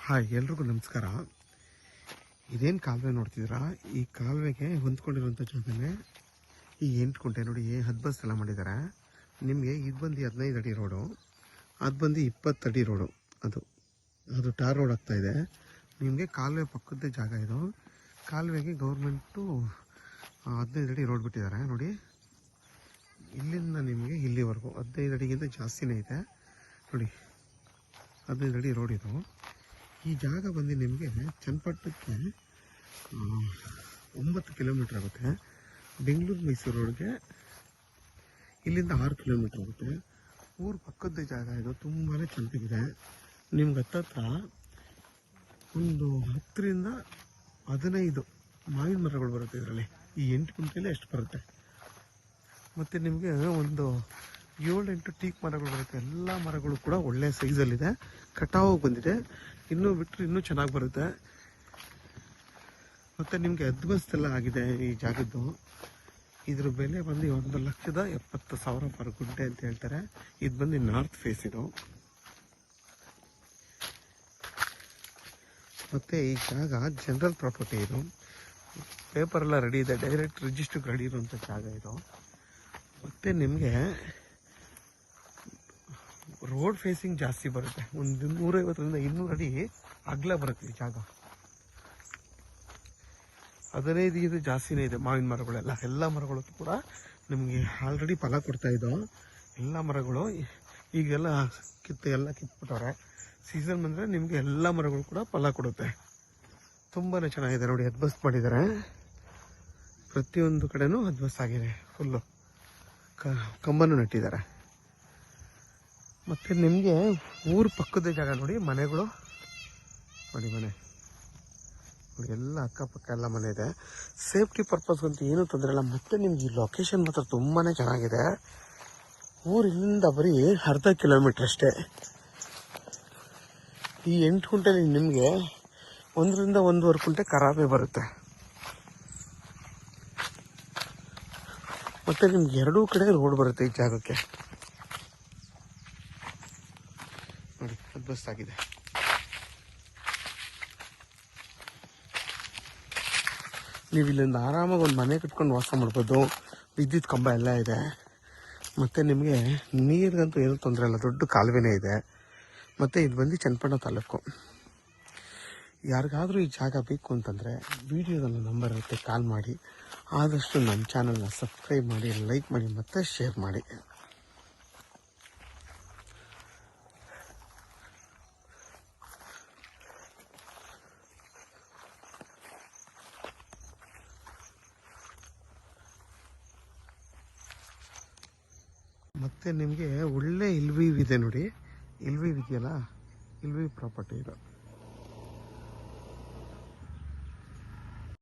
Hi, ಎಲ್ರಿಗೂ ನಮಸ್ಕಾರ. ಇದೇನು ಕಾಲುವೆ ನೋಡ್ತಿದ್ದೀರಾ? ಈ ಕಾಲುವೆಗೆ ಹೊಂದ್ಕೊಂಡಿರುವಂಥ ಜಾಗನೇ ಈ 8 ಕುಂಟೆ ನೋಡಿ. 10 ಬಸ್ ಎಲ್ಲ ಮಾಡಿದ್ದಾರೆ. ನಿಮಗೆ ಇದು ಬಂದು 15 ಅಡಿ ರೋಡು, ಅದು ಬಂದು 20 ಅಡಿ ರೋಡು. ಅದು ಟಾರ್ ರೋಡ್ ಆಗ್ತಾಯಿದೆ. ನಿಮಗೆ ಕಾಲುವೆ ಪಕ್ಕದ ಜಾಗ ಇದು. ಕಾಲುವೆಗೆ ಗೌರ್ಮೆಂಟು 15 ಅಡಿ ರೋಡ್ ಬಿಟ್ಟಿದ್ದಾರೆ ನೋಡಿ. ಇಲ್ಲಿಂದ ನಿಮಗೆ ಇಲ್ಲಿವರೆಗೂ 15 ಅಡಿಗಿಂತ ಜಾಸ್ತಿನೇ ಇದೆ ನೋಡಿ. 15 ಅಡಿ ರೋಡ್ ಇದು. ಈ ಜಾಗ ಬಂದು ನಿಮಗೆ ಚನ್ನಪಟ್ಟಣಕ್ಕೆ 9 ಕಿಲೋಮೀಟ್ರ್ ಆಗುತ್ತೆ. ಬೆಂಗಳೂರು ಮೈಸೂರು ರೋಡ್ಗೆ ಇಲ್ಲಿಂದ 6 ಕಿಲೋಮೀಟ್ರ್ ಆಗುತ್ತೆ. ಊರು ಪಕ್ಕದ ಜಾಗ ಇದು. ತುಂಬಾ ಚೆನ್ನಾಗಿದೆ. ನಿಮ್ಗೆ ಹತ್ತತ್ರ ಒಂದು 10 ರಿಂದ 15 ಮಾವಿನ ಮರಗಳು ಬರುತ್ತೆ ಇದರಲ್ಲಿ. ಈ 8 ಕುಂಟೆಯಲ್ಲಿ ಎಷ್ಟು ಬರುತ್ತೆ. ಮತ್ತು ನಿಮಗೆ ಒಂದು 7-8 ಟೀಕ್ ಮರಗಳು ಬರುತ್ತೆ. ಎಲ್ಲ ಮರಗಳು ಕೂಡ ಒಳ್ಳೆ ಸೈಜಲ್ಲಿದೆ. ಕಟಾವು ಬಂದಿದೆ. ಇನ್ನೂ ಬಿಟ್ಟರೆ ಇನ್ನೂ ಚೆನ್ನಾಗಿ ಬರುತ್ತೆ. ಮತ್ತು ನಿಮಗೆ 10 ಬಸ್ ಎಲ್ಲ ಆಗಿದೆ ಈ ಜಾಗದ್ದು. ಇದ್ರ ಬೆಲೆ ಬಂದು 1,70,000 ಪರ್ ಗುಂಟೆ ಅಂತ ಹೇಳ್ತಾರೆ. ಇದು ಬಂದು ನಾರ್ತ್ ಫೇಸ್ ಇದು. ಮತ್ತು ಈ ಜಾಗ ಜನರಲ್ ಪ್ರಾಪರ್ಟಿ ಇದು. ಪೇಪರೆಲ್ಲ ರೆಡಿ ಇದೆ. ಡೈರೆಕ್ಟ್ ರಿಜಿಸ್ಟ್ರಿಗೆ ರೆಡಿ ಇರುವಂಥ ಜಾಗ ಇದು. ಮತ್ತು ನಿಮಗೆ ರೋಡ್ ಫೇಸಿಂಗ್ ಜಾಸ್ತಿ ಬರುತ್ತೆ. ಒಂದು 150 ರಿಂದ 200 ಅಡಿ ಅಗಲ ಬರುತ್ತೆ ಈ ಜಾಗ. 15 ಇದು ಜಾಸ್ತಿನೇ ಇದೆ. ಮಾವಿನ ಮರಗಳೆಲ್ಲ, ಎಲ್ಲ ಮರಗಳು ಕೂಡ ನಿಮಗೆ ಆಲ್ರೆಡಿ ಫಲ ಕೊಡ್ತಾ ಇದ್ದವು. ಎಲ್ಲ ಮರಗಳು ಈಗೆಲ್ಲ ಕಿತ್ಬಿಟ್ಟವ್ರೆ. ಸೀಸನ್ ಬಂದರೆ ನಿಮಗೆ ಎಲ್ಲ ಮರಗಳು ಕೂಡ ಫಲ ಕೊಡುತ್ತೆ. ತುಂಬಾ ಚೆನ್ನಾಗಿದೆ ನೋಡಿ. 10 ಬಸ್ ಮಾಡಿದ್ದಾರೆ. ಪ್ರತಿಯೊಂದು ಕಡೆನೂ 10 ಬಸ್ ಆಗಿದೆ. ಫುಲ್ಲು ಕಂಬನೂ ನೆಟ್ಟಿದ್ದಾರೆ. ಮತ್ತು ನಿಮಗೆ ಊರು ಪಕ್ಕದ ಜಾಗ ನೋಡಿ. ಮನೆಗಳು ನೋಡಿ, ಮನೆ ನೋಡಿ, ಎಲ್ಲ ಅಕ್ಕಪಕ್ಕ ಎಲ್ಲ ಮನೆ ಇದೆ. ಸೇಫ್ಟಿ ಪರ್ಪಸ್ಗಂತೂ ಏನೂ ತೊಂದರೆ ಇಲ್ಲ. ಮತ್ತು ನಿಮ್ಗೆ ಈ ಲೊಕೇಶನ್ ಮಾತ್ರ ತುಂಬಾ ಚೆನ್ನಾಗಿದೆ. ಊರಿಂದ ಬರೀ ಅರ್ಧ ಕಿಲೋಮೀಟ್ರ್ ಅಷ್ಟೇ. ಈ 8 ಕುಂಟೆಲಿ ನಿಮಗೆ 1 ರಿಂದ 1.5 ಕುಂಟೆ ಖರಾಬೆ ಬರುತ್ತೆ. ಮತ್ತು ನಿಮ್ಗೆ 2 ಕಡೆ ರೋಡ್ ಬರುತ್ತೆ ಈ ಜಾಗಕ್ಕೆ ನೋಡಿ. 10 ಬಸ್ ಆಗಿದೆ. ನೀವು ಇಲ್ಲಿಂದ ಆರಾಮಾಗಿ ಒಂದು ಮನೆ ಕಟ್ಕೊಂಡು ವಾಸ ಮಾಡ್ಬೋದು. ವಿದ್ಯುತ್ ಕಂಬ ಎಲ್ಲ ಇದೆ. ಮತ್ತು ನಿಮಗೆ ನೀರಿಗಂತೂ ಏನೂ ತೊಂದರೆ ಇಲ್ಲ. ದೊಡ್ಡ ಕಾಲುವೆನೇ ಇದೆ. ಮತ್ತು ಇದು ಬಂದು ಚನ್ನಪಟ್ಟಣ ತಾಲೂಕು. ಯಾರಿಗಾದರೂ ಈ ಜಾಗ ಬೇಕು ಅಂತಂದರೆ ವಿಡಿಯೋದಲ್ಲಿ ನಂಬರ್ ಇರುತ್ತೆ, ಕಾಲ್ ಮಾಡಿ. ಆದಷ್ಟು ನನ್ನ ಚಾನಲ್ನ ಸಬ್ಸ್ಕ್ರೈಬ್ ಮಾಡಿ, ಲೈಕ್ ಮಾಡಿ ಮತ್ತು ಶೇರ್ ಮಾಡಿ. ಮತ್ತು ನಿಮಗೆ ಒಳ್ಳೆ ಇಲ್ವೀವ್ ಇದೆ ನೋಡಿ. ಇಲ್ವೀವ್ ಇದೆಯಲ್ಲ, ಇಲ್ವೀವ್ ಪ್ರಾಪರ್ಟಿ ಇದು.